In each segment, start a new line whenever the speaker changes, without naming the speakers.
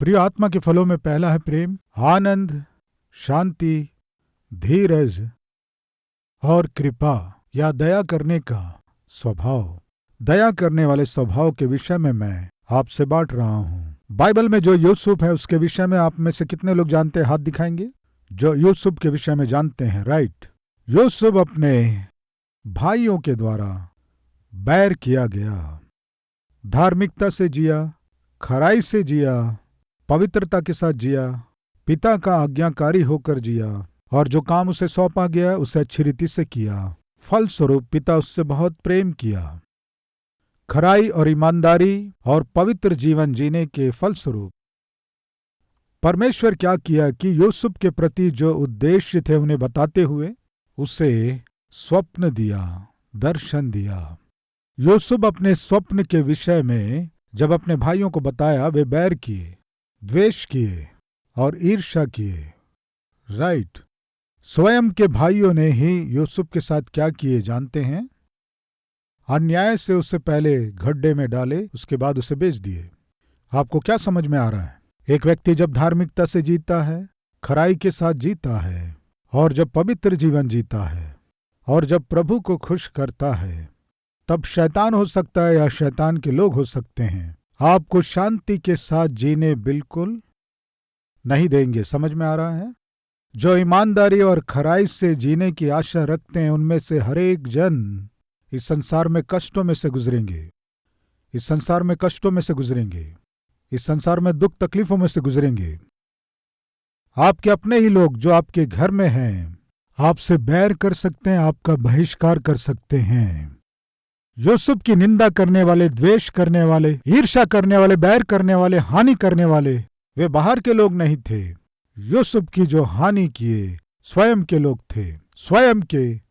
प्रिय आत्मा के फलों में पहला है प्रेम, आनंद, शांति, धीरज और कृपा या दया करने का स्वभाव। दया करने वाले स्वभाव के विषय में मैं आपसे बांट रहा हूं। बाइबल में जो यूसुफ है उसके विषय में आप में से कितने लोग जानते हैं? हाथ दिखाएंगे जो यूसुफ के विषय में जानते हैं। राइट। यूसुफ अपने भाइयों के द्वारा बैर किया गया, धार्मिकता से जिया, खराई से जिया, पवित्रता के साथ जिया, पिता का आज्ञाकारी होकर जिया और जो काम उसे सौंपा गया उसे अच्छी रीति से किया। फलस्वरूप पिता उससे बहुत प्रेम किया। खराई और ईमानदारी और पवित्र जीवन जीने के फलस्वरूप परमेश्वर क्या किया कि यूसुफ के प्रति जो उद्देश्य थे उन्हें बताते हुए उसे स्वप्न दिया, दर्शन दिया। यूसुफ अपने स्वप्न के विषय में जब अपने भाइयों को बताया, वे बैर किए, द्वेष किए और ईर्ष्या किए। राइट। स्वयं के भाइयों ने ही यूसुफ के साथ क्या किए जानते हैं? अन्याय से उसे पहले गड्ढे में डाले, उसके बाद उसे बेच दिए। आपको क्या समझ में आ रहा है? एक व्यक्ति जब धार्मिकता से जीता है, खराई के साथ जीता है और जब पवित्र जीवन जीता है और जब प्रभु को खुश करता है, तब शैतान हो सकता है या शैतान के लोग हो सकते हैं, आपको शांति के साथ जीने बिल्कुल नहीं देंगे। समझ में आ रहा है? जो ईमानदारी और खराई से जीने की आशा रखते हैं उनमें से हर एक जन इस संसार में कष्टों में से गुजरेंगे, इस संसार में कष्टों में से गुजरेंगे, इस संसार में दुख तकलीफों में से गुजरेंगे। आपके अपने ही लोग जो आपके घर में हैं आपसे बैर कर सकते हैं, आपका बहिष्कार कर सकते हैं। यूसुफ की निंदा करने वाले, द्वेष करने वाले, ईर्ष्या करने वाले, बैर करने वाले, हानि करने वाले वे बाहर के लोग नहीं थे। यूसुफ की जो हानि किए स्वयं के लोग थे, स्वयं के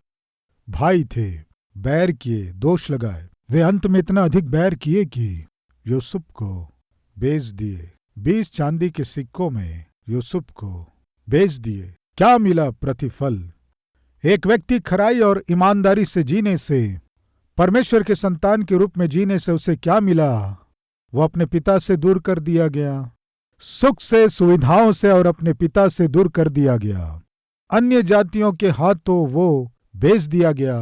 भाई थे। बैर किए, दोष लगाए। वे अंत में इतना अधिक बैर किए कि यूसुफ को बेच दिए। 20 चांदी के सिक्कों में यूसुफ को बेच दिए। क्या मिला प्रतिफल? एक व्यक्ति खराई और ईमानदारी से जीने से, परमेश्वर के संतान के रूप में जीने से उसे क्या मिला? वो अपने पिता से दूर कर दिया गया, सुख से, सुविधाओं से और अपने पिता से दूर कर दिया गया। अन्य जातियों के हाथों वो बेच दिया गया।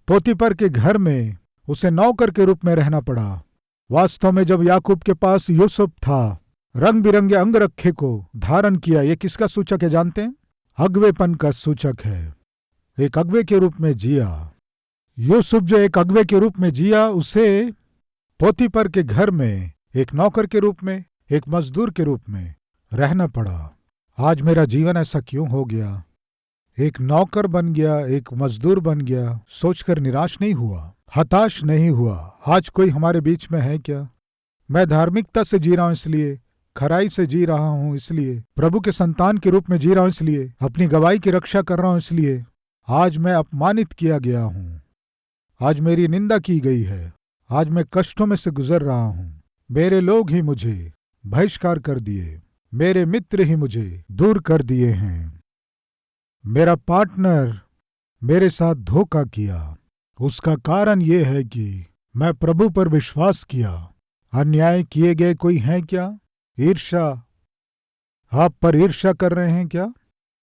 पोतीपर के घर में उसे नौकर के रूप में रहना पड़ा। वास्तव में जब याकूब के पास यूसुफ था, रंग बिरंगे अंगरखे को धारण किया। ये किसका सूचक है जानते हैं? अगवेपन का सूचक है। एक अगवे के रूप में जिया। यूसुफ जो एक अगवे के रूप में जिया, उसे पोतीपर के घर में एक नौकर के रूप में, एक मजदूर के रूप में रहना पड़ा। आज मेरा जीवन ऐसा क्यों हो गया? एक नौकर बन गया, एक मजदूर बन गया। सोचकर निराश नहीं हुआ, हताश नहीं हुआ। आज कोई हमारे बीच में है क्या? मैं धार्मिकता से जी रहा हूं इसलिए, खराई से जी रहा हूं इसलिए, प्रभु के संतान के रूप में जी रहा हूं इसलिए, अपनी गवाही की रक्षा कर रहा हूं इसलिए आज मैं अपमानित किया गया हूं, आज मेरी निंदा की गई है, आज मैं कष्टों में से गुजर रहा हूं। मेरे लोग ही मुझे बहिष्कार कर दिए, मेरे मित्र ही मुझे दूर कर दिए हैं, मेरा पार्टनर मेरे साथ धोखा किया। उसका कारण यह है कि मैं प्रभु पर विश्वास किया। अन्याय किए गए कोई हैं क्या? ईर्ष्या, आप पर ईर्ष्या कर रहे हैं क्या?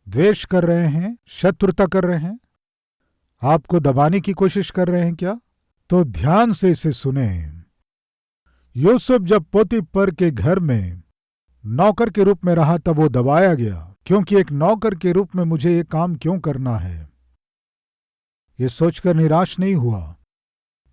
द्वेष कर रहे हैं? शत्रुता कर रहे हैं? आपको दबाने की कोशिश कर रहे हैं क्या? तो ध्यान से इसे सुने। यूसुफ जब पोतीपर के घर में नौकर के रूप में रहा तब वो दबाया गया, क्योंकि एक नौकर के रूप में मुझे ये काम क्यों करना है? ये सोचकर निराश नहीं हुआ।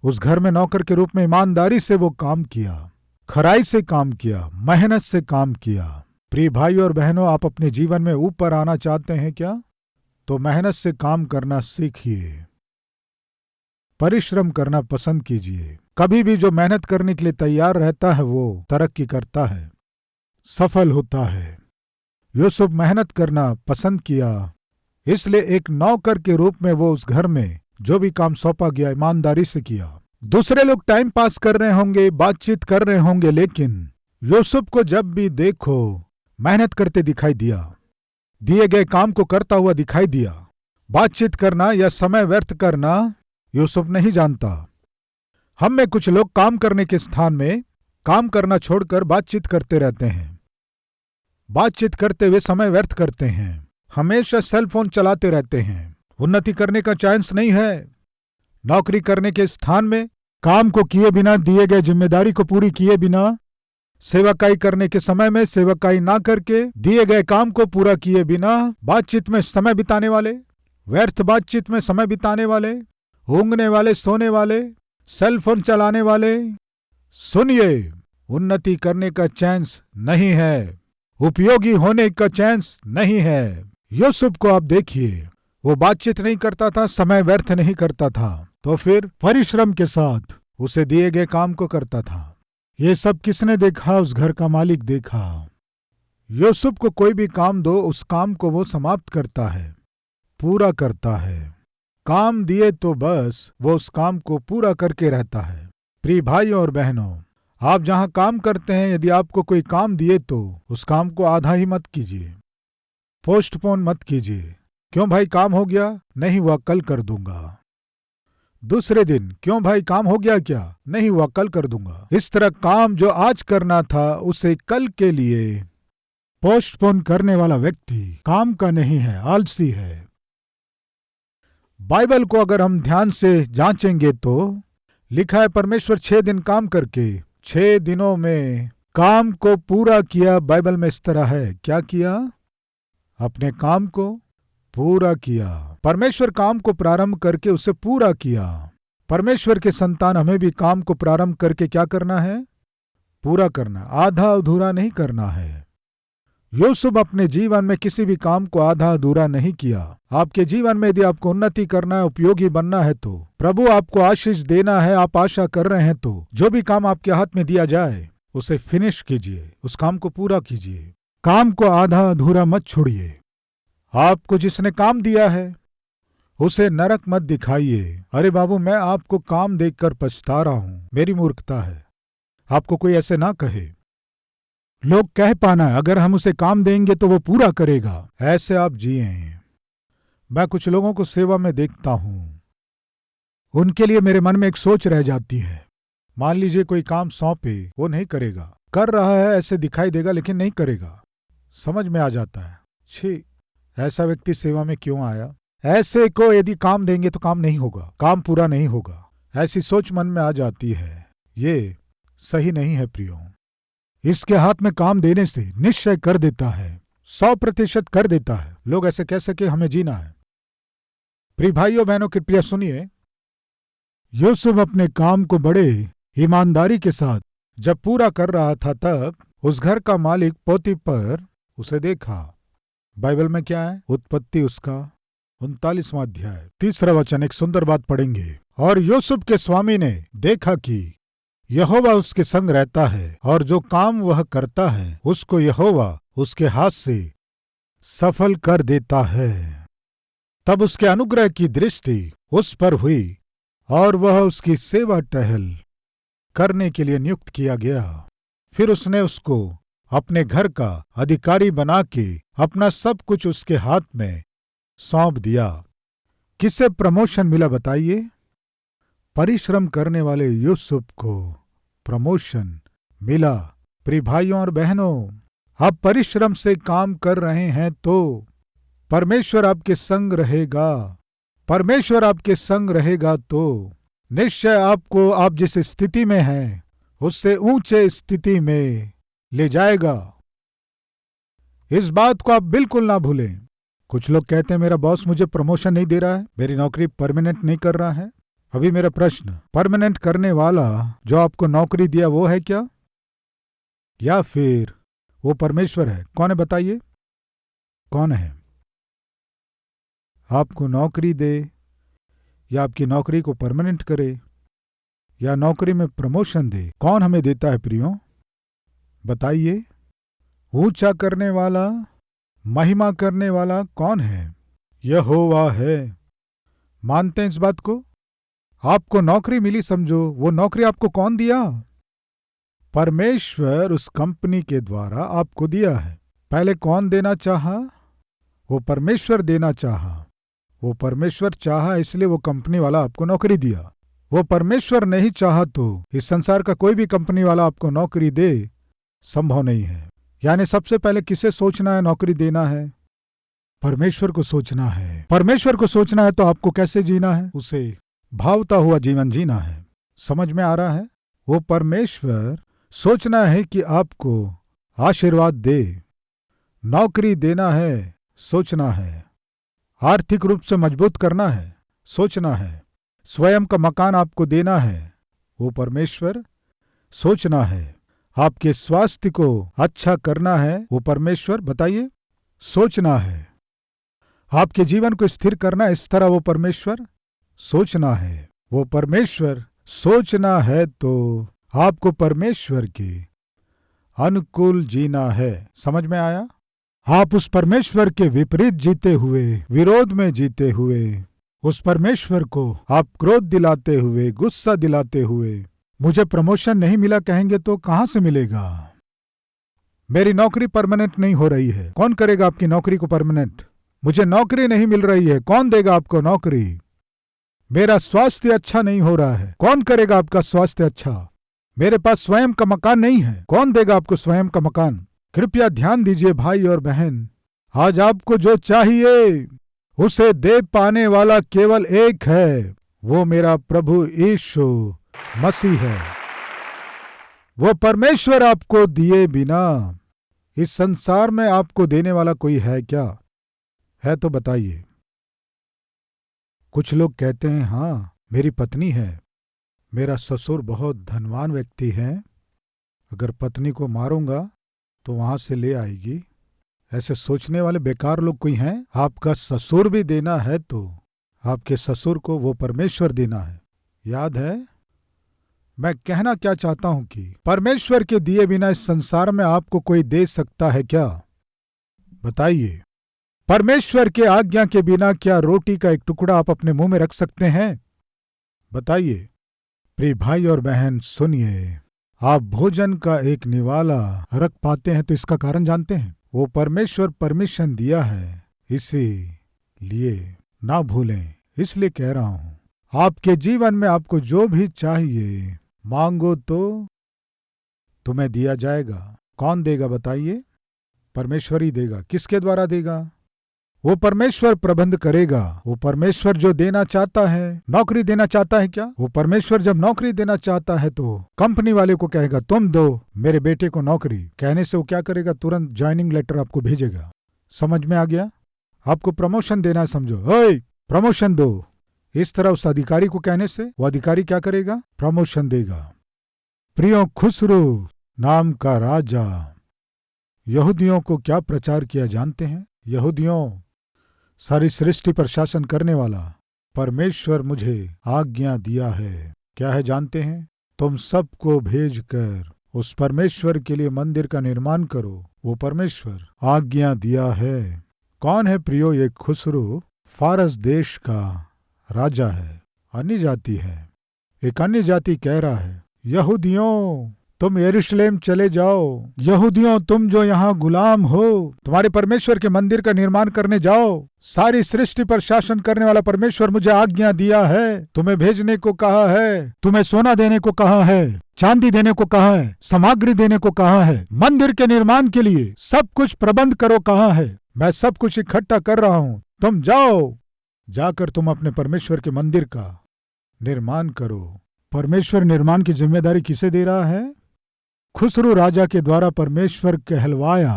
उस घर में नौकर के रूप में ईमानदारी से वो काम किया, खराई से काम किया, मेहनत से काम किया। प्रिय भाई और बहनों, आप अपने जीवन में ऊपर आना चाहते हैं क्या? तो मेहनत से काम करना सीखिए, परिश्रम करना पसंद कीजिए। कभी भी जो मेहनत करने के लिए तैयार रहता है वो तरक्की करता है, सफल होता है। यूसुफ मेहनत करना पसंद किया, इसलिए एक नौकर के रूप में वो उस घर में जो भी काम सौंपा गया ईमानदारी से किया। दूसरे लोग टाइम पास कर रहे होंगे, बातचीत कर रहे होंगे, लेकिन यूसुफ को जब भी देखो मेहनत करते दिखाई दिया, दिए गए काम को करता हुआ दिखाई दिया। बातचीत करना या समय व्यर्थ करना यूसुफ नहीं जानता। हम में कुछ लोग काम करने के स्थान में काम करना छोड़कर बातचीत करते रहते हैं। बातचीत करते हुए समय व्यर्थ करते हैं, हमेशा सेल फोन चलाते रहते हैं, उन्नति करने का चांस नहीं है। नौकरी करने के स्थान में काम को किए बिना, दिए गए जिम्मेदारी को पूरी किए बिना, सेवकाई करने के समय में सेवकाई ना करके, दिए गए काम को पूरा किए बिना बातचीत में समय बिताने वाले, व्यर्थ बातचीत में समय बिताने वाले, ऊँघने वाले, सोने वाले, सेल फोन चलाने वाले, सुनिए, उन्नति करने का चांस नहीं है, उपयोगी होने का चांस नहीं है। यूसुफ को आप देखिए, वो बातचीत नहीं करता था, समय व्यर्थ नहीं करता था, तो फिर परिश्रम के साथ उसे दिए गए काम को करता था। ये सब किसने देखा? उस घर का मालिक देखा। यूसुफ को कोई भी काम दो, उस काम को वो समाप्त करता है, पूरा करता है। काम दिए तो बस वो उस काम को पूरा करके रहता है। प्रिय भाइयों और बहनों, आप जहां काम करते हैं, यदि आपको कोई काम दिए तो उस काम को आधा ही मत कीजिए, पोस्टपोन मत कीजिए। क्यों भाई काम हो गया? नहीं हुआ, कल कर दूंगा। दूसरे दिन, क्यों भाई काम हो गया क्या? नहीं हुआ, कल कर दूंगा। इस तरह काम जो आज करना था उसे कल के लिए पोस्टपोन करने वाला व्यक्ति काम का नहीं है, आलसी है। बाइबल को अगर हम ध्यान से जांचेंगे तो लिखा है, परमेश्वर 6 दिन काम करके 6 दिनों में काम को पूरा किया। बाइबल में इस तरह है, क्या किया? अपने काम को पूरा किया। परमेश्वर काम को प्रारंभ करके उसे पूरा किया। परमेश्वर के संतान हमें भी काम को प्रारंभ करके क्या करना है? पूरा करना, आधा अधूरा नहीं करना है। यूसुफ अपने जीवन में किसी भी काम को आधा अधूरा नहीं किया। आपके जीवन में यदि आपको उन्नति करना है, उपयोगी बनना है, तो प्रभु आपको आशीष देना है, आप आशा कर रहे हैं, तो जो भी काम आपके हाथ में दिया जाए उसे फिनिश कीजिए, उस काम को पूरा कीजिए। काम को आधा अधूरा मत छोड़िए। आपको जिसने काम दिया है उसे नरक मत दिखाइए। अरे बाबू, मैं आपको काम देखकर पछता रहा हूं, मेरी मूर्खता है। आपको कोई ऐसे ना कहे। लोग कह पाना है, अगर हम उसे काम देंगे तो वो पूरा करेगा। ऐसे आप जिए। मैं कुछ लोगों को सेवा में देखता हूं, उनके लिए मेरे मन में एक सोच रह जाती है। मान लीजिए कोई काम सौंपे, वो नहीं करेगा, कर रहा है ऐसे दिखाई देगा लेकिन नहीं करेगा। समझ में आ जाता है, छी, ऐसा व्यक्ति सेवा में क्यों आया। ऐसे को यदि काम देंगे तो काम नहीं होगा, काम पूरा नहीं होगा, ऐसी सोच मन में आ जाती है। ये सही नहीं है प्रियो। इसके हाथ में काम देने से निश्चय कर देता है, 100% कर देता है। लोग ऐसे कह सके हमें जीना है। प्रिय भाइयों बहनों, कृपया सुनिए। यूसुफ अपने काम को बड़े ईमानदारी के साथ जब पूरा कर रहा था, तब उस घर का मालिक पोतीफर उसे देखा। बाइबल में क्या है? उत्पत्ति उसका 39वां अध्याय 3 वचन, एक सुंदर बात पढ़ेंगे। और यूसुफ के स्वामी ने देखा कि यहोवा उसके संग रहता है, और जो काम वह करता है उसको यहोवा उसके हाथ से सफल कर देता है। तब उसके अनुग्रह की दृष्टि उस पर हुई और वह उसकी सेवा टहल करने के लिए नियुक्त किया गया। फिर उसने उसको अपने घर का अधिकारी बना के अपना सब कुछ उसके हाथ में सौंप दिया। किसे प्रमोशन मिला बताइए? परिश्रम करने वाले यूसुफ को प्रमोशन मिला। प्रिय भाइयों और बहनों, आप परिश्रम से काम कर रहे हैं तो परमेश्वर आपके संग रहेगा। परमेश्वर आपके संग रहेगा तो निश्चय आपको, आप जिस स्थिति में हैं उससे ऊंचे स्थिति में ले जाएगा। इस बात को आप बिल्कुल ना भूलें। कुछ लोग कहते हैं मेरा बॉस मुझे प्रमोशन नहीं दे रहा है, मेरी नौकरी परमानेंट नहीं कर रहा है। अभी मेरा प्रश्न, परमानेंट करने वाला जो आपको नौकरी दिया वो है क्या, या फिर वो परमेश्वर है? कौन है बताइए, कौन है? आपको नौकरी दे या आपकी नौकरी को परमानेंट करे या नौकरी में प्रमोशन दे, कौन हमें देता है प्रियो? बताइए। ऊंचा करने वाला, महिमा करने वाला कौन है? यहोवा है। मानते हैं इस बात को? आपको नौकरी मिली, समझो वो नौकरी आपको कौन दिया? परमेश्वर उस कंपनी के द्वारा आपको दिया है। पहले कौन देना चाहा? वो परमेश्वर देना चाहा। वो परमेश्वर चाहा इसलिए वो कंपनी वाला आपको नौकरी दिया। वो परमेश्वर नहीं चाहा तो इस संसार का कोई भी कंपनी वाला आपको नौकरी दे, संभव नहीं है। यानी सबसे पहले किसे सोचना है नौकरी देना है? परमेश्वर को सोचना है। परमेश्वर को सोचना है तो आपको कैसे जीना है? उसे भावता हुआ जीवन जीना है। समझ में आ रहा है? वो परमेश्वर सोचना है कि आपको आशीर्वाद दे, नौकरी देना है, सोचना है, आर्थिक रूप से मजबूत करना है, सोचना है, स्वयं का मकान आपको देना है, वो परमेश्वर सोचना है, आपके स्वास्थ्य को अच्छा करना है, वो परमेश्वर बताइए सोचना है, आपके जीवन को स्थिर करना इस तरह वो परमेश्वर सोचना है। वो परमेश्वर सोचना है तो आपको परमेश्वर के अनुकूल जीना है। समझ में आया? आप उस परमेश्वर के विपरीत जीते हुए, विरोध में जीते हुए, उस परमेश्वर को आप क्रोध दिलाते हुए, गुस्सा दिलाते हुए, मुझे प्रमोशन नहीं मिला कहेंगे तो कहां से मिलेगा? मेरी नौकरी परमानेंट नहीं हो रही है, कौन करेगा आपकी नौकरी को परमानेंट? मुझे नौकरी नहीं मिल रही है, कौन देगा आपको नौकरी? मेरा स्वास्थ्य अच्छा नहीं हो रहा है, कौन करेगा आपका स्वास्थ्य अच्छा? मेरे पास स्वयं का मकान नहीं है, कौन देगा आपको स्वयं का मकान? कृपया ध्यान दीजिए भाई और बहन, आज आपको जो चाहिए उसे दे पाने वाला केवल एक है, वो मेरा प्रभु यीशु मसीह है। वो परमेश्वर आपको दिए बिना इस संसार में आपको देने वाला कोई है क्या? है तो बताइए। कुछ लोग कहते हैं हाँ मेरी पत्नी है, मेरा ससुर बहुत धनवान व्यक्ति है, अगर पत्नी को मारूंगा तो वहां से ले आएगी। ऐसे सोचने वाले बेकार लोग कोई हैं? आपका ससुर भी देना है तो आपके ससुर को वो परमेश्वर देना है। याद है मैं कहना क्या चाहता हूं कि परमेश्वर के दिए बिना इस संसार में आपको कोई दे सकता है क्या? बताइए। परमेश्वर के आज्ञा के बिना क्या रोटी का एक टुकड़ा आप अपने मुंह में रख सकते हैं? बताइए। प्रिय भाई और बहन सुनिए, आप भोजन का एक निवाला रख पाते हैं तो इसका कारण जानते हैं? वो परमेश्वर परमिशन दिया है, इसीलिए ना भूलें। इसलिए कह रहा हूं आपके जीवन में आपको जो भी चाहिए मांगो तो तुम्हें दिया जाएगा। कौन देगा बताइए? परमेश्वर ही देगा। किसके द्वारा देगा? वो परमेश्वर प्रबंध करेगा। वो परमेश्वर जो देना चाहता है, नौकरी देना चाहता है क्या? वो परमेश्वर जब नौकरी देना चाहता है तो कंपनी वाले को कहेगा तुम दो मेरे बेटे को नौकरी, कहने से वो क्या करेगा? तुरंत ज्वाइनिंग लेटर आपको भेजेगा। समझ में आ गया? आपको प्रमोशन देना है, समझो, ओए प्रमोशन दो, इस तरह उस अधिकारी को कहने से वो अधिकारी क्या करेगा? प्रमोशन देगा। प्रियो, खुसरो नाम का राजा यहूदियों को क्या प्रचार किया जानते हैं? यहूदियों, सारी सृष्टि पर शासन करने वाला परमेश्वर मुझे आज्ञा दिया है। क्या है जानते हैं? तुम सबको भेजकर उस परमेश्वर के लिए मंदिर का निर्माण करो। वो परमेश्वर आज्ञा दिया है। कौन है प्रियो? ये खुसरो फारस देश का राजा है, अन्य जाति है। एक अन्य जाति कह रहा है यहूदियों तुम यरूशलेम चले जाओ, यहूदियों तुम जो यहाँ गुलाम हो, तुम्हारे परमेश्वर के मंदिर का निर्माण करने जाओ। सारी सृष्टि पर शासन करने वाला परमेश्वर मुझे आज्ञा दिया है, तुम्हें भेजने को कहा है, तुम्हें सोना देने को कहा है, चांदी देने को कहा है, सामग्री देने को कहा है, मंदिर के निर्माण के लिए सब कुछ प्रबंध करो कहा है। मैं सब कुछ इकट्ठा कर रहा हूँ, तुम जाओ, जाकर तुम अपने परमेश्वर के मंदिर का निर्माण करो। परमेश्वर निर्माण की जिम्मेदारी किसे दे रहा है? खुसरो राजा के द्वारा परमेश्वर कहलवाया,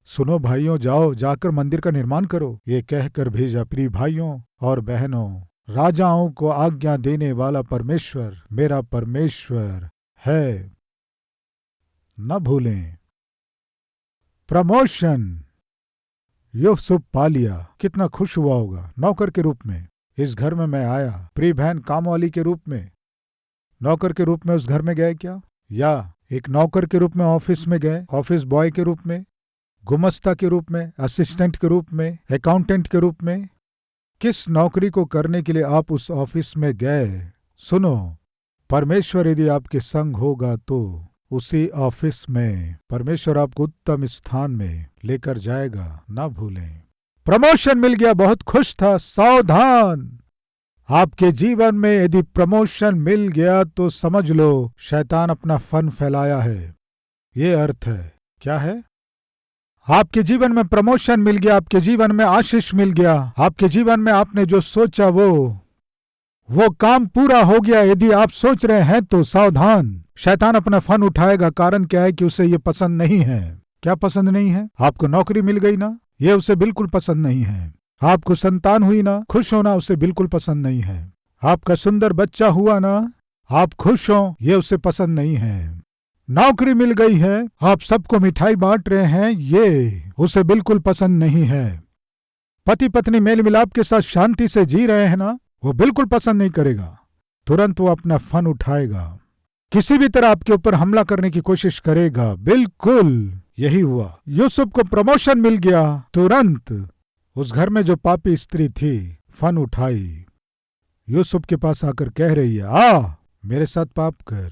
सुनो भाइयों, जाओ जाकर मंदिर का निर्माण करो, ये कहकर भेजा। प्रिय भाइयों और बहनों, राजाओं को आज्ञा देने वाला परमेश्वर मेरा परमेश्वर है, न भूलें। प्रमोशन यूसुफ पा लिया, कितना खुश हुआ होगा। नौकर के रूप में इस घर में मैं आया। प्रिय बहन, कामवाली के रूप में, नौकर के रूप में उस घर में गए क्या? या एक नौकर के रूप में ऑफिस में गए, ऑफिस बॉय के रूप में, गुमस्ता के रूप में, असिस्टेंट के रूप में, अकाउंटेंट के रूप में? किस नौकरी को करने के लिए आप उस ऑफिस में गए? सुनो, परमेश्वर यदि आपके संग होगा तो उसी ऑफिस में परमेश्वर आपको उत्तम स्थान में लेकर जाएगा, ना भूलें। प्रमोशन मिल गया, बहुत खुश था। सावधान, आपके जीवन में यदि प्रमोशन मिल गया तो समझ लो शैतान अपना फन फैलाया है। ये अर्थ है। क्या है? आपके जीवन में प्रमोशन मिल गया, आपके जीवन में आशीष मिल गया, आपके जीवन में आपने जो सोचा वो काम पूरा हो गया। यदि आप सोच रहे हैं तो सावधान, शैतान अपना फन उठाएगा। कारण क्या है कि उसे ये पसंद नहीं है। क्या पसंद नहीं है? आपको नौकरी मिल गई ना, ये उसे बिल्कुल पसंद नहीं है। आपको संतान हुई ना, खुश होना उसे बिल्कुल पसंद नहीं है। आपका सुंदर बच्चा हुआ ना, आप खुश हो, ये उसे पसंद नहीं है। नौकरी मिल गई है, आप सबको मिठाई बांट रहे हैं, ये उसे बिल्कुल पसंद नहीं है। पति पत्नी मेल मिलाप के साथ शांति से जी रहे हैं ना, वो बिल्कुल पसंद नहीं करेगा। तुरंत वो अपना फन उठाएगा, किसी भी तरह आपके ऊपर हमला करने की कोशिश करेगा। बिल्कुल यही हुआ। यूसुफ को प्रमोशन मिल गया, तुरंत उस घर में जो पापी स्त्री थी फन उठाई, यूसुफ के पास आकर कह रही है, आ मेरे साथ पाप कर,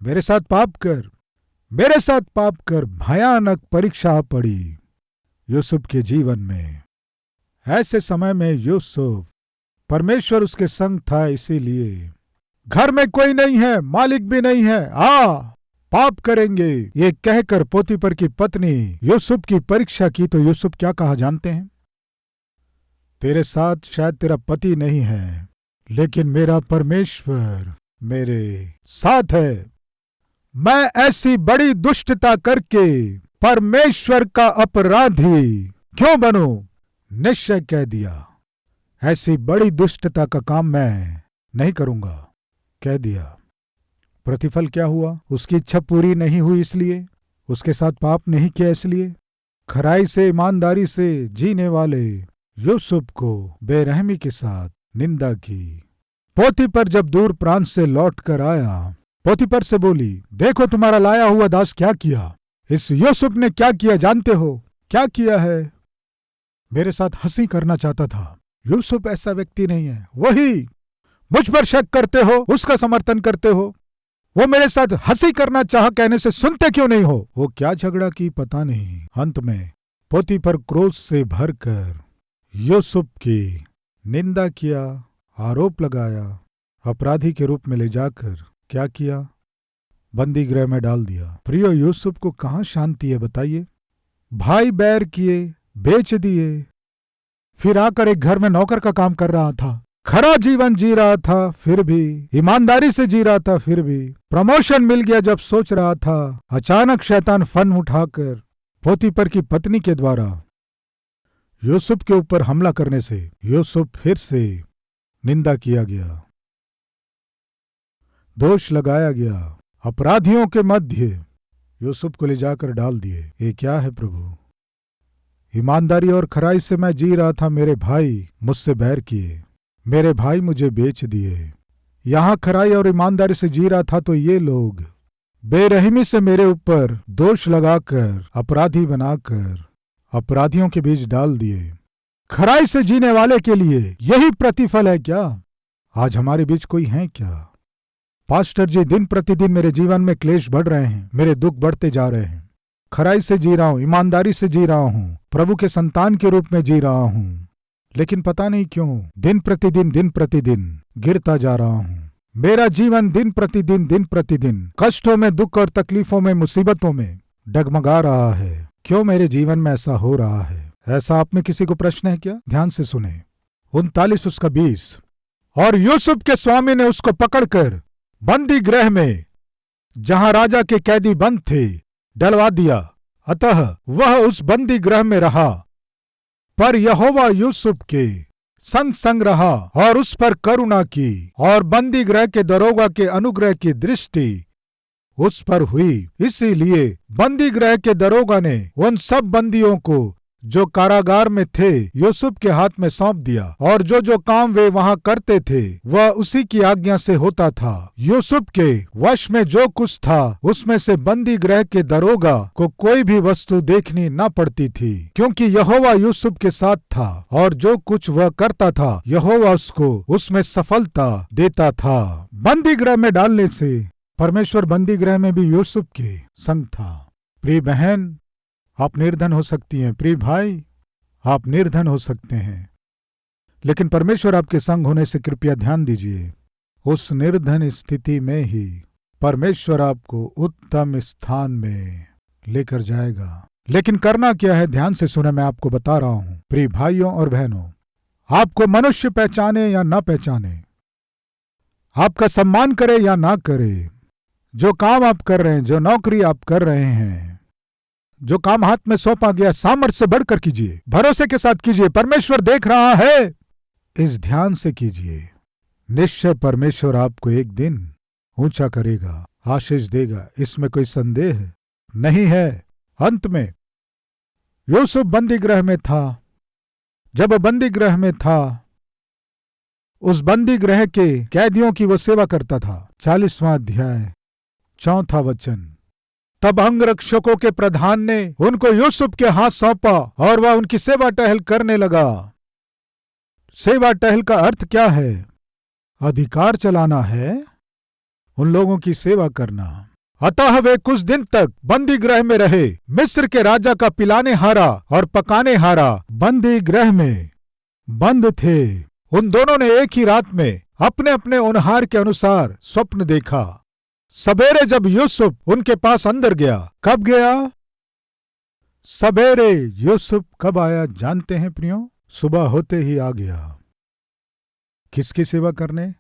मेरे साथ पाप कर, मेरे साथ पाप कर। भयानक परीक्षा पड़ी यूसुफ के जीवन में। ऐसे समय में यूसुफ, परमेश्वर उसके संग था, इसीलिए घर में कोई नहीं है, मालिक भी नहीं है, आ पाप करेंगे, ये कहकर पोतीफर की पत्नी यूसुफ की परीक्षा की। तो यूसुफ क्या कहा जानते हैं? तेरे साथ शायद तेरा पति नहीं है, लेकिन मेरा परमेश्वर मेरे साथ है। मैं ऐसी बड़ी दुष्टता करके परमेश्वर का अपराधी क्यों बनूं? निश्चय कह दिया, ऐसी बड़ी दुष्टता का काम मैं नहीं करूंगा, कह दिया। प्रतिफल क्या हुआ? उसकी इच्छा पूरी नहीं हुई, इसलिए उसके साथ पाप नहीं किया, इसलिए खराई से ईमानदारी से जीने वाले यूसुफ को बेरहमी के साथ निंदा की। पोतीफर जब दूर प्रांत से लौट कर आया, पोतीफर से बोली, देखो तुम्हारा लाया हुआ दास क्या किया। इस यूसुफ ने क्या किया जानते हो? क्या किया है? मेरे साथ हंसी करना चाहता था। यूसुफ ऐसा व्यक्ति नहीं है। वही मुझ पर शक करते हो, उसका समर्थन करते हो। वो मेरे साथ हंसी करना चाह, कहने से सुनते क्यों नहीं हो? वो क्या झगड़ा की पता नहीं। अंत में पोतीफर क्रोध से भरकर यूसुफ की निंदा किया, आरोप लगाया, अपराधी के रूप में ले जाकर क्या किया? बंदी गृह में डाल दिया। प्रियो, यूसुफ को कहां शांति है बताइए? भाई बैर किए, बेच दिए, फिर आकर एक घर में नौकर का काम कर रहा था, खरा जीवन जी रहा था, फिर भी ईमानदारी से जी रहा था, फिर भी प्रमोशन मिल गया जब सोच रहा था। अचानक शैतान फन उठाकर पोतीफर की पत्नी के द्वारा यूसुफ के ऊपर हमला करने से यूसुफ फिर से निंदा किया गया, दोष लगाया गया। अपराधियों के मध्य यूसुफ को ले जाकर डाल दिए। ये क्या है प्रभु? ईमानदारी और खराई से मैं जी रहा था, मेरे भाई मुझसे बैर किए, मेरे भाई मुझे बेच दिए। यहां खराई और ईमानदारी से जी रहा था तो ये लोग बेरहमी से मेरे ऊपर दोष लगाकर, अपराधी बनाकर अपराधियों के बीच डाल दिए। खराई से जीने वाले के लिए यही प्रतिफल है क्या? आज हमारे बीच कोई है क्या? पास्टर जी, दिन प्रतिदिन मेरे जीवन में क्लेश बढ़ रहे हैं, मेरे दुख बढ़ते जा रहे हैं। खराई से जी रहा हूं, ईमानदारी से जी रहा हूं, प्रभु के संतान के रूप में जी रहा हूं, लेकिन पता नहीं क्यों दिन प्रतिदिन गिरता जा रहा हूं। मेरा जीवन दिन प्रतिदिन कष्टों में, दुख और तकलीफों में, मुसीबतों में डगमगा रहा है। क्यों मेरे जीवन में ऐसा हो रहा है? ऐसा आप में किसी को प्रश्न है क्या? ध्यान से सुने। 39 उसका 20। और यूसुफ के स्वामी ने उसको पकड़कर बंदी गृह में, जहां राजा के कैदी बंद थे, डलवा दिया। अतः वह उस बंदी गृह में रहा, पर यहोवा यूसुफ के संग संग रहा और उस पर करुणा की, और बंदी गृह के दरोगा के अनुग्रह की दृष्टि उस पर हुई। इसीलिए बंदी गृह के दरोगा ने उन सब बंदियों को जो कारागार में थे यूसुफ के हाथ में सौंप दिया, और जो जो काम वे वहां करते थे वह उसी की आज्ञा से होता था। यूसुफ के वश में जो कुछ था उसमें से बंदी गृह के दरोगा को कोई भी वस्तु देखनी न पड़ती थी, क्योंकि यहोवा यूसुफ के साथ था, और जो कुछ वह करता था यहोवा उसको उसमें सफलता देता था। बंदी गृह में डालने से परमेश्वर बंदी गृह में भी यूसुफ के संग था। प्रिय बहन, आप निर्धन हो सकती हैं, प्रिय भाई आप निर्धन हो सकते हैं, लेकिन परमेश्वर आपके संग होने से कृपया ध्यान दीजिए, उस निर्धन स्थिति में ही परमेश्वर आपको उत्तम स्थान में लेकर जाएगा। लेकिन करना क्या है, ध्यान से सुने, मैं आपको बता रहा हूं। प्रिय भाइयों और बहनों, आपको मनुष्य पहचाने या ना पहचाने, आपका सम्मान करे या ना करे, जो काम आप कर रहे हैं, जो नौकरी आप कर रहे हैं, जो काम हाथ में सौंपा गया, सामर्थ्य से बढ़कर कीजिए, भरोसे के साथ कीजिए। परमेश्वर देख रहा है, इस ध्यान से कीजिए। निश्चय परमेश्वर आपको एक दिन ऊंचा करेगा, आशीष देगा, इसमें कोई संदेह नहीं है। अंत में यूसुफ बंदी गृह में था। जब वह बंदी गृह में था, उस बंदी गृह के कैदियों की वो सेवा करता था। 40वां अध्याय 4वां वचन। तब अंगरक्षकों के प्रधान ने उनको यूसुफ के हाथ सौंपा और वह उनकी सेवा टहल करने लगा। सेवा टहल का अर्थ क्या है? अधिकार चलाना है, उन लोगों की सेवा करना। अतः वे कुछ दिन तक बंदी गृह में रहे। मिस्र के राजा का पिलाने हारा और पकाने हारा बंदी गृह में बंद थे। उन दोनों ने एक ही रात में अपने अपने उनहार के अनुसार स्वप्न देखा। सवेरे जब यूसुफ उनके पास अंदर गया, कब गया? सवेरे यूसुफ कब आया जानते हैं प्रियो? सुबह होते ही आ गया। किसकी सेवा करने?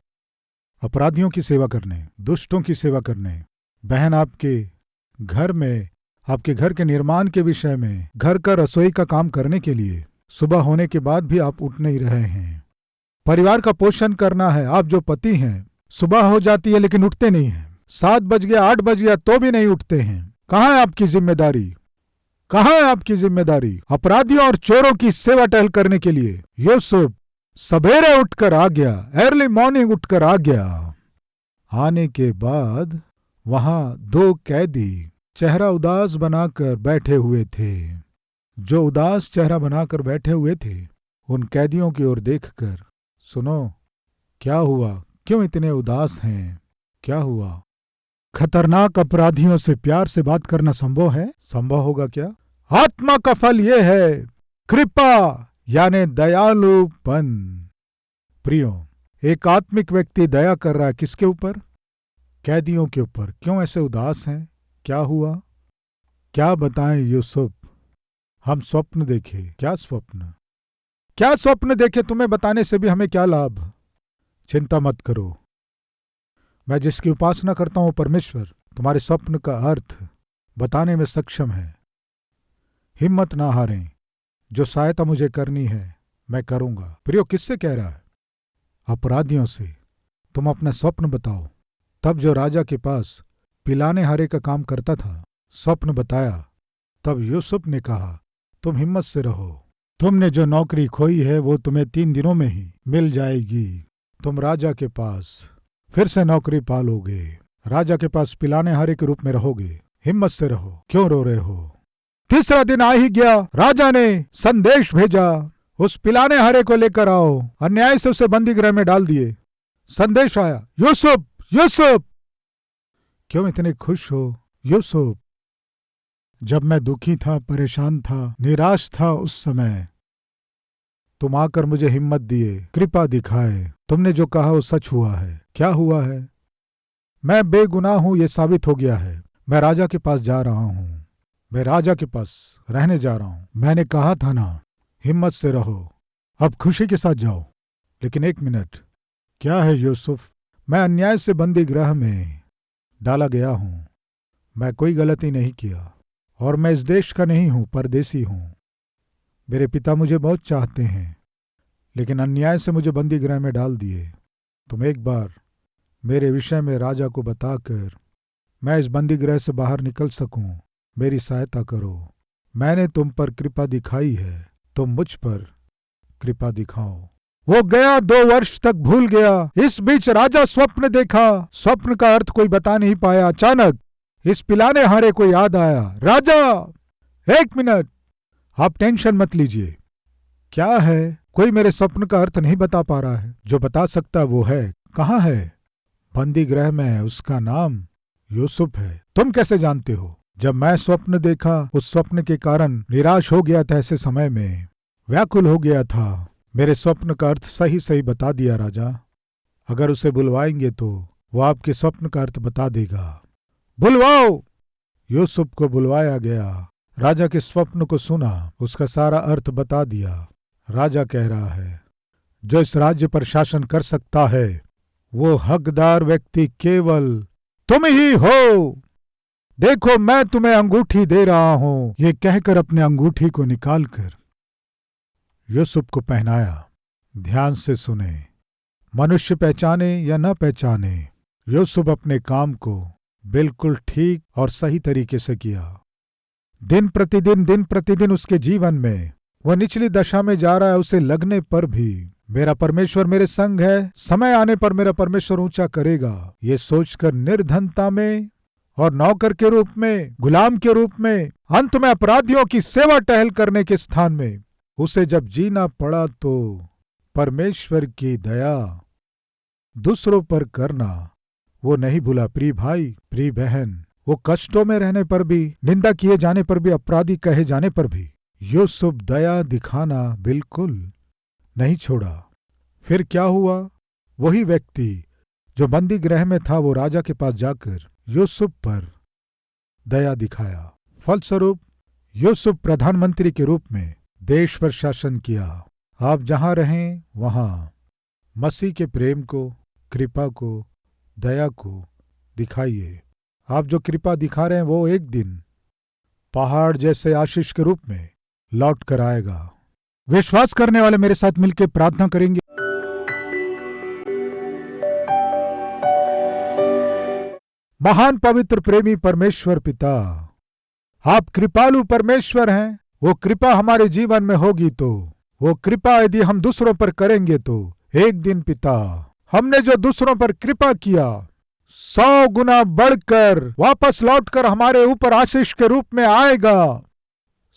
अपराधियों की सेवा करने, दुष्टों की सेवा करने। बहन, आपके घर में, आपके घर के निर्माण के विषय में, घर का रसोई का काम करने के लिए सुबह होने के बाद भी आप उठ नहीं रहे हैं। परिवार का पोषण करना है। आप जो पति हैं, सुबह हो जाती है लेकिन उठते नहीं हैं। 7 बज गया, 8 बज गया तो भी नहीं उठते हैं। कहाँ है आपकी जिम्मेदारी? कहाँ है आपकी जिम्मेदारी? अपराधियों और चोरों की सेवा टहल करने के लिए यूसुफ सवेरे उठकर आ गया, अर्ली मॉर्निंग उठकर आ गया। आने के बाद वहां 2 कैदी चेहरा उदास बनाकर बैठे हुए थे। जो उदास चेहरा बनाकर बैठे हुए थे, उन कैदियों की ओर देखकर, सुनो, क्या हुआ? क्यों इतने उदास हैं? क्या हुआ? खतरनाक अपराधियों से प्यार से बात करना संभव है? संभव होगा क्या? आत्मा का फल यह है कृपा, यानी दयालुपन। प्रियो, एक आत्मिक व्यक्ति दया कर रहा है किसके ऊपर? कैदियों के ऊपर। क्यों ऐसे उदास हैं? क्या हुआ? क्या बताएं यूसुफ? हम स्वप्न देखे। क्या स्वप्न? क्या स्वप्न देखे? तुम्हें बताने से भी हमें क्या लाभ? चिंता मत करो, मैं जिसकी उपासना करता हूं परमेश्वर तुम्हारे स्वप्न का अर्थ बताने में सक्षम है। हिम्मत ना हारें, जो सहायता मुझे करनी है मैं करूंगा। प्रियो, किससे कह रहा है? अपराधियों से। तुम अपना स्वप्न बताओ। तब जो राजा के पास पिलाने हारे का काम करता था, स्वप्न बताया। तब यूसुफ ने कहा, तुम हिम्मत से रहो, तुमने जो नौकरी खोई है वो तुम्हें 3 दिनों में ही मिल जाएगी। तुम राजा के पास फिर से नौकरी पालोगे, राजा के पास पिलाने हारे के रूप में रहोगे। हिम्मत से रहो, क्यों रो रहे हो? 3रा दिन आ ही गया। राजा ने संदेश भेजा, उस पिलाने हारे को लेकर आओ। अन्याय से उसे बंदी गृह में डाल दिए। संदेश आया, यूसुफ यूसुफ। क्यों इतने खुश हो यूसुफ? जब मैं दुखी था, परेशान था, निराश था, उस समय तुम आकर मुझे हिम्मत दिए, कृपा दिखाए। तुमने जो कहा वो सच हुआ है। क्या हुआ है? मैं बेगुनाह हूं, ये साबित हो गया है। मैं राजा के पास जा रहा हूं, मैं राजा के पास रहने जा रहा हूं। मैंने कहा था ना, हिम्मत से रहो, अब खुशी के साथ जाओ। लेकिन 1 मिनट, क्या है यूसुफ? मैं अन्याय से बंदी गृह में डाला गया हूं। मैं कोई गलती नहीं किया और मैं इस देश का नहीं हूं, परदेसी हूं। मेरे पिता मुझे बहुत चाहते हैं, लेकिन अन्याय से मुझे बंदी गृह में डाल दिए। तुम एक बार मेरे विषय में राजा को बताकर मैं इस बंदी गृह से बाहर निकल सकूं, मेरी सहायता करो। मैंने तुम पर कृपा दिखाई है, तुम मुझ पर कृपा दिखाओ। वो गया, 2 वर्ष तक भूल गया। इस बीच राजा स्वप्न देखा। स्वप्न का अर्थ कोई बता नहीं पाया। अचानक इस पिलाने हारे को याद आया, राजा 1 मिनट, आप टेंशन मत लीजिए। क्या है? कोई मेरे स्वप्न का अर्थ नहीं बता पा रहा है। जो बता सकता वो है। कहाँ है? बंदी गृह में है। उसका नाम यूसुफ है। तुम कैसे जानते हो? जब मैं स्वप्न देखा, उस स्वप्न के कारण निराश हो गया था, ऐसे समय में व्याकुल हो गया था। मेरे स्वप्न का अर्थ सही सही बता दिया राजा। अगर उसे बुलवाएंगे तो वो आपके स्वप्न का अर्थ बता देगा। बुलवाओ। यूसुफ को बुलवाया गया। राजा के स्वप्न को सुना, उसका सारा अर्थ बता दिया। राजा कह रहा है, जो इस राज्य पर शासन कर सकता है वो हकदार व्यक्ति केवल तुम ही हो। देखो मैं तुम्हें अंगूठी दे रहा हूं। ये कहकर अपने अंगूठी को निकालकर यूसुफ को पहनाया। ध्यान से सुने, मनुष्य पहचाने या न पहचाने, यूसुफ अपने काम को बिल्कुल ठीक और सही तरीके से किया। दिन प्रतिदिन उसके जीवन में वह निचली दशा में जा रहा है, उसे लगने पर भी मेरा परमेश्वर मेरे संग है, समय आने पर मेरा परमेश्वर ऊंचा करेगा, ये सोचकर निर्धनता में और नौकर के रूप में, गुलाम के रूप में, अंत में अपराधियों की सेवा टहल करने के स्थान में उसे जब जीना पड़ा तो परमेश्वर की दया दूसरों पर करना वो नहीं भूला। प्रिय भाई, प्रिय बहन, वो कष्टों में रहने पर भी, निंदा किए जाने पर भी, अपराधी कहे जाने पर भी यूसुफ दया दिखाना बिल्कुल नहीं छोड़ा। फिर क्या हुआ? वही व्यक्ति जो बंदी गृह में था वो राजा के पास जाकर यूसुफ पर दया दिखाया। फलस्वरूप यूसुफ प्रधानमंत्री के रूप में देश पर शासन किया। आप जहां रहें वहां मसीह के प्रेम को, कृपा को, दया को दिखाइए। आप जो कृपा दिखा रहे हैं वो एक दिन पहाड़ जैसे आशीष के रूप में लौट कर आएगा। विश्वास करने वाले मेरे साथ मिलकर प्रार्थना करेंगे। महान पवित्र प्रेमी परमेश्वर पिता, आप कृपालु परमेश्वर हैं। वो कृपा हमारे जीवन में होगी तो, वो कृपा यदि हम दूसरों पर करेंगे तो एक दिन पिता हमने जो दूसरों पर कृपा किया 100 गुना बढ़कर वापस लौटकर हमारे ऊपर आशीष के रूप में आएगा।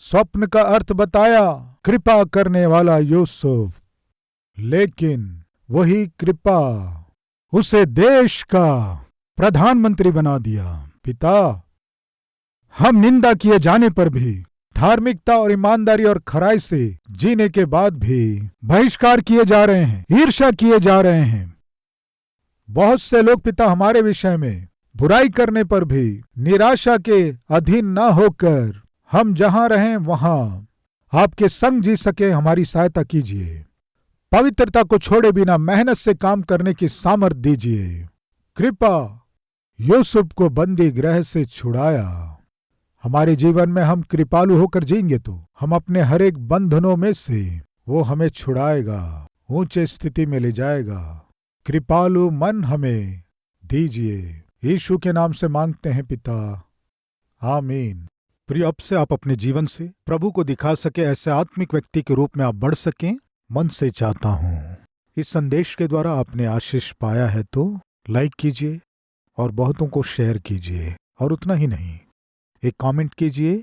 स्वप्न का अर्थ बताया कृपा करने वाला यूसुफ, लेकिन वही कृपा उसे देश का प्रधानमंत्री बना दिया। पिता, हम निंदा किए जाने पर भी, धार्मिकता और ईमानदारी और खराई से जीने के बाद भी बहिष्कार किए जा रहे हैं, ईर्ष्या किए जा रहे हैं। बहुत से लोग पिता हमारे विषय में बुराई करने पर भी निराशा के अधीन न होकर हम जहां रहें वहां आपके संग जी सके हमारी सहायता कीजिए। पवित्रता को छोड़े बिना मेहनत से काम करने की सामर्थ्य दीजिए। कृपा यूसुफ को बंदी गृह से छुड़ाया। हमारे जीवन में हम कृपालु होकर जिएंगे तो हम अपने हर एक बंधनों में से वो हमें छुड़ाएगा, ऊंचे स्थिति में ले जाएगा। कृपालु मन हमें दीजिए। यीशु के नाम से मांगते हैं पिता, आमीन। प्रिय, अब से आप अपने जीवन से प्रभु को दिखा सके, ऐसे आत्मिक व्यक्ति के रूप में आप बढ़ सकें, मन से चाहता हूं। इस संदेश के द्वारा आपने आशीष पाया है तो लाइक कीजिए और बहुतों को शेयर कीजिए, और उतना ही नहीं, एक कमेंट कीजिए,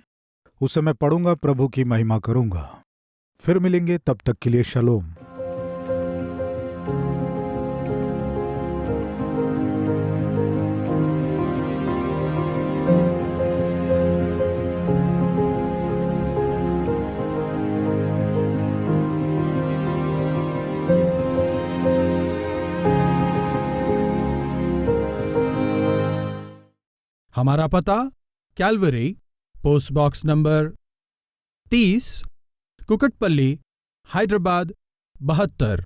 उसे मैं पढ़ूंगा, प्रभु की महिमा करूंगा। फिर मिलेंगे, तब तक के लिए शलोम।
हमारा पता Calvary, post box number 30, Kukatpally, Hyderabad 72।